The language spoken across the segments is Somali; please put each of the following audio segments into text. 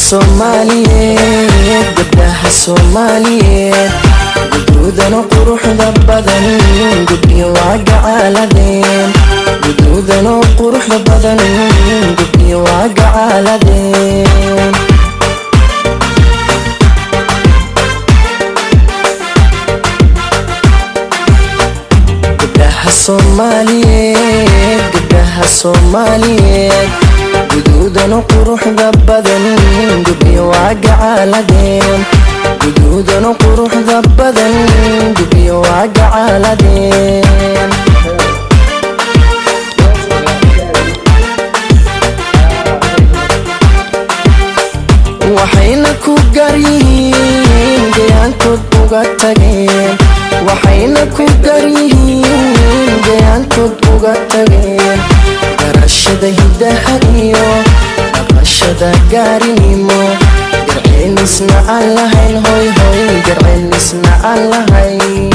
Soomaaliyeed gabdhaha Soomaaliyeed guduudana quruxda badan gudbiyo waa gacaaladeen guduudana quruxda badan gudbiyo waa gacaaladeen gabdhaha Soomaaliyeed guduudana quruxda badan gudbiyo waa gacaaladeen guduudana quruxda badan gudbiyo waa gacaaladeen waxayna ku garyihiin gayaankood uga tageen waxayna ku garyihiin gayaankood uga tageen garashada hidaha iyo dhaqashada gaarinimo garceynisna aan lahayn hoy hoy garceynisna aan lahayn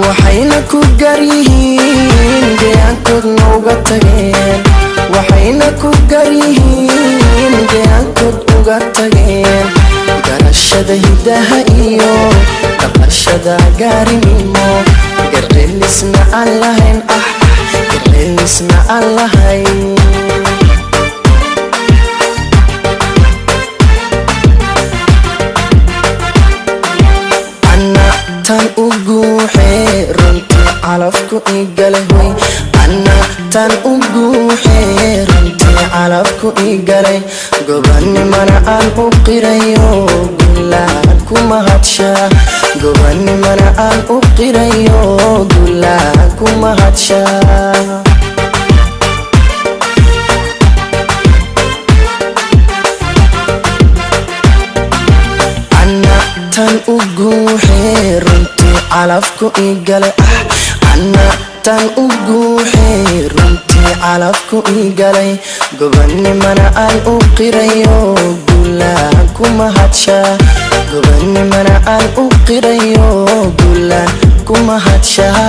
waxayna ku garyihiin gayaankoodna uga tageen waxayna ku garyihiin gayaankood uga tageen garashada hidaha iyo dhaqashada gaarinimo garceynisna aan lahayn garceynisna aan lahayn tan ugu runtii calafku igale hoy ana tan ugu runtii calafku igale gobanimana aan u qirayo gulaan ku mahadshaa gobanimana aan u qirayo gulaan ku mahadshaa tan ugu runtii calafku igale ana tan ugu runtii calafku igale gobanimana aan u qirayo gulaan ku mahadshaa gobanimana aan u qirayo gulaan ku mahadshaa